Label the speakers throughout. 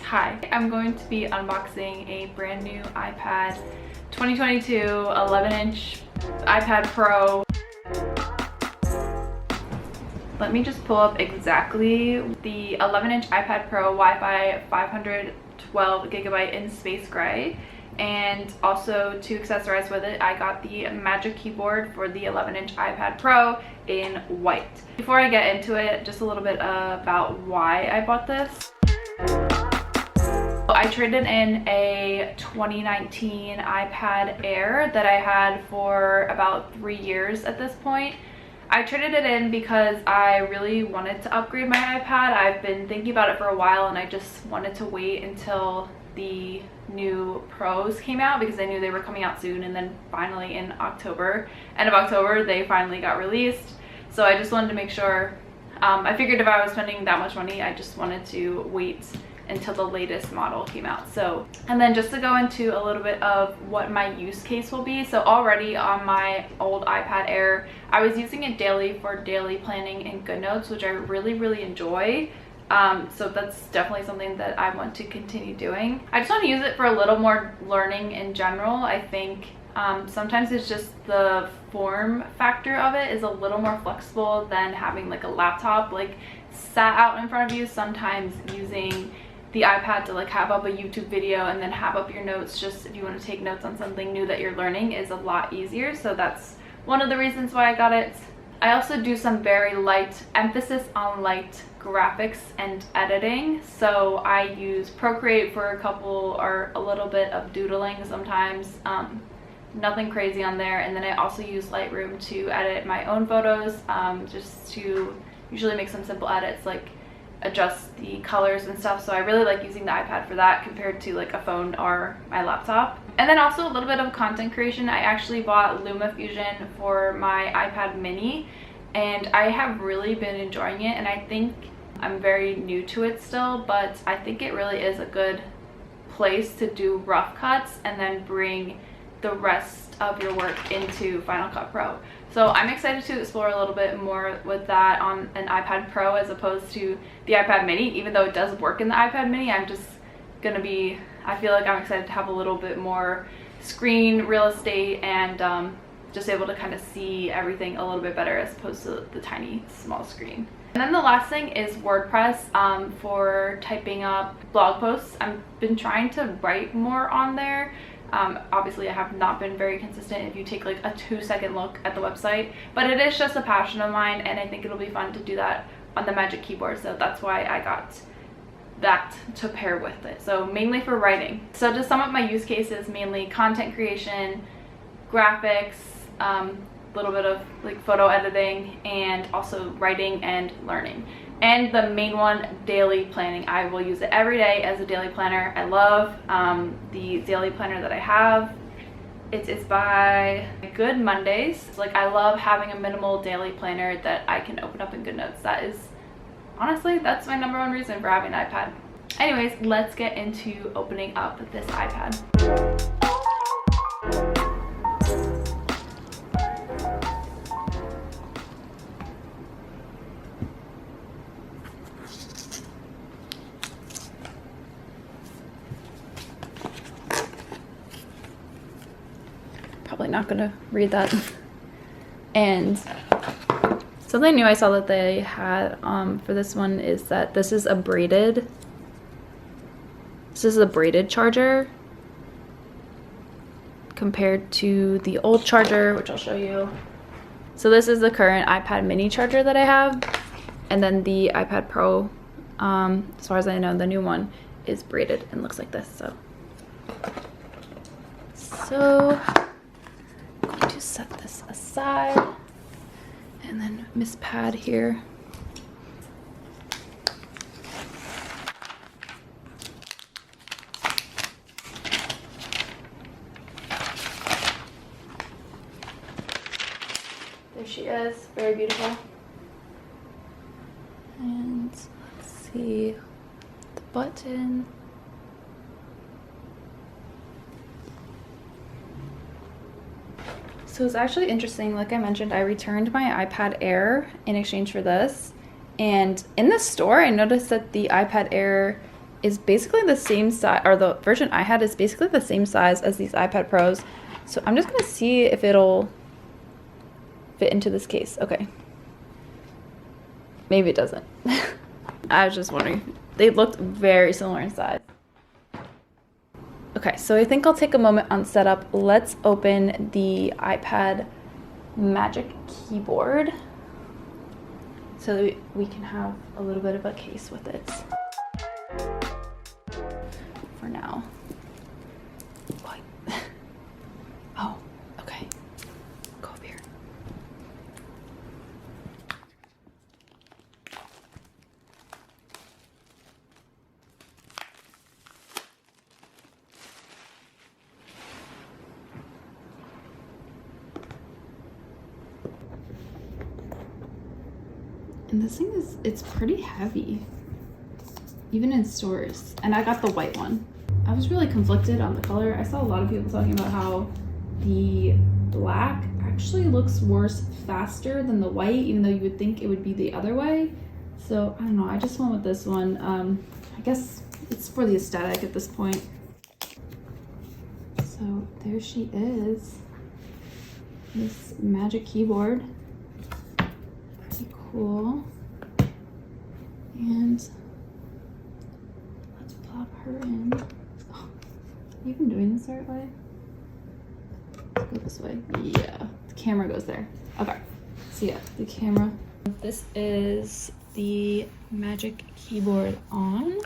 Speaker 1: Hi, I'm going to be unboxing a brand new iPad 2022 11-inch iPad Pro. Let me just pull up exactly the 11-inch iPad Pro Wi-Fi 512 gigabyte in space gray. And also to accessorize with it, I got the Magic Keyboard for the 11-inch iPad Pro in white. Before I get into it, just a little bit about why I bought this. I traded in a 2019 iPad Air that I had for about 3 years at this point. I traded it in because I really wanted to upgrade my iPad. I've been thinking about it for a while and I just wanted to wait until the new Pros came out because I knew they were coming out soon, and then finally in October, end of October, they finally got released. So I just wanted to make sure, I figured if I was spending that much money, I just wanted to wait until the latest model came out. So, and then just to go into a little bit of what my use case will be. So already on my old iPad Air, I was using it daily for daily planning and GoodNotes, which I really enjoy. So that's definitely something that I want to continue doing. I just want to use it for a little more learning in general. I think sometimes it's just the form factor of it is a little more flexible than having like a laptop like sat out in front of you. Sometimes using the iPad to like have up a YouTube video and then have up your notes, just if you want to take notes on something new that you're learning, is a lot easier. So that's one of the reasons why I got it. I also do some very light, emphasis on light graphics and editing. So I use Procreate for a couple or a little bit of doodling sometimes. Nothing crazy on there. And then I also use Lightroom to edit my own photos, just to usually make some simple edits like adjust the colors and stuff. So I really like using the iPad for that compared to like a phone or my laptop. And then also a little bit of content creation. I actually bought LumaFusion for my iPad mini and I have really been enjoying it, and I think I'm very new to it still, but I think it really is a good place to do rough cuts and then bring the rest of your work into Final Cut Pro. So I'm excited to explore a little bit more with that on an iPad Pro as opposed to the iPad mini. Even though it does work in the iPad mini, I'm just gonna be, I feel like I'm excited to have a little bit more screen real estate and just able to kind of see everything a little bit better as opposed to the tiny small screen. And then the last thing is WordPress for typing up blog posts. I've been trying to write more on there. Obviously I have not been very consistent if you take like a 2-second look at the website, but it is just a passion of mine and I think it'll be fun to do that on the Magic Keyboard. So that's why I got that to pair with it. So mainly for writing. So to sum up my use cases, mainly content creation, graphics, a little bit of like photo editing, and also writing and learning. And the main one, daily planning. I will use it every day as a daily planner. I love the daily planner that I have. It is by Good Mondays. Like, I love having a minimal daily planner that I can open up in GoodNotes. That is, honestly, that's my #1 reason for having an iPad. Anyways, let's get into opening up this iPad. Probably not gonna read that. And something new I saw that they had for this one is that this is a braided charger compared to the old charger, which I'll show you. So this is the current iPad mini charger that I have, and then the iPad Pro, as far as I know, the new one is braided and looks like this. So I'm going to set this aside, and then Miss Pad here. There she is, very beautiful. And let's see the button. So it's actually interesting, like I mentioned, I returned my iPad Air in exchange for this. And in the store, I noticed that the iPad Air is basically the same size, or the version I had is basically the same size as these iPad Pros. So I'm just gonna see if it'll fit into this case. Okay. Maybe it doesn't. I was just wondering. They looked very similar in size. Okay, so I think I'll take a moment on setup. Let's open the iPad Magic Keyboard so that we can have a little bit of a case with it for now. What? Oh, okay. Go up here. And this thing is, it's pretty heavy, even in stores. And I got the white one. I was really conflicted on the color. I saw a lot of people talking about how the black actually looks worse faster than the white, even though you would think it would be the other way. So I don't know, I just went with this one. I guess it's for the aesthetic at this point. So there she is, this Magic Keyboard. Cool. And let's plop her in. Oh, have you been doing this the right way? Let's go this way. Yeah, the camera goes there. Okay, so yeah, the camera. This is the Magic Keyboard on.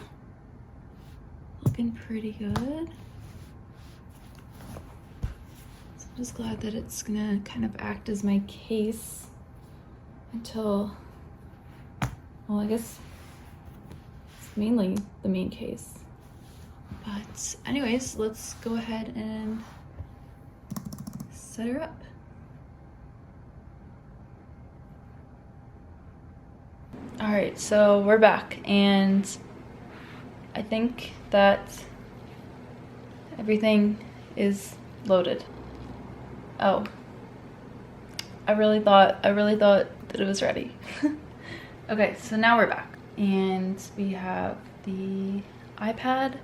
Speaker 1: Looking pretty good. So I'm just glad that it's gonna kind of act as my case until, well, I guess it's mainly the main case. But anyways, let's go ahead and set her up. All right, so we're back, and I think that everything is loaded. Oh, I really thought that it was ready. Okay, so now we're back, and we have the iPad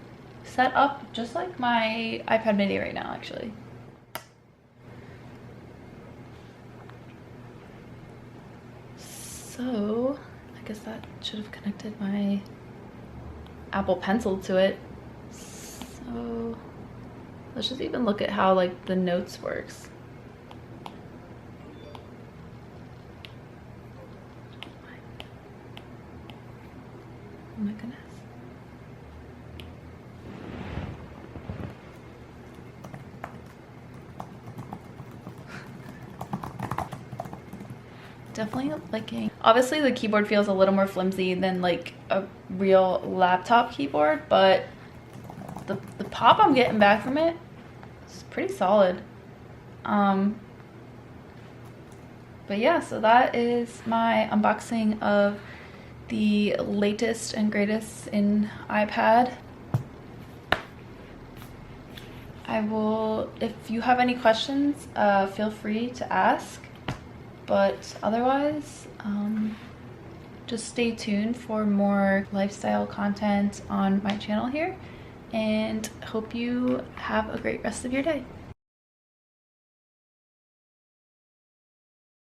Speaker 1: set up just like my iPad mini right now, actually. So I guess that should have connected my Apple Pencil to it. So let's just even look at how like the notes works. Oh my goodness. Definitely liking. Obviously the keyboard feels a little more flimsy than like a real laptop keyboard, but the pop I'm getting back from it is pretty solid. But yeah, so that is my unboxing of the latest and greatest in iPad. I will, if you have any questions, feel free to ask. But otherwise, just stay tuned for more lifestyle content on my channel here, and hope you have a great rest of your day.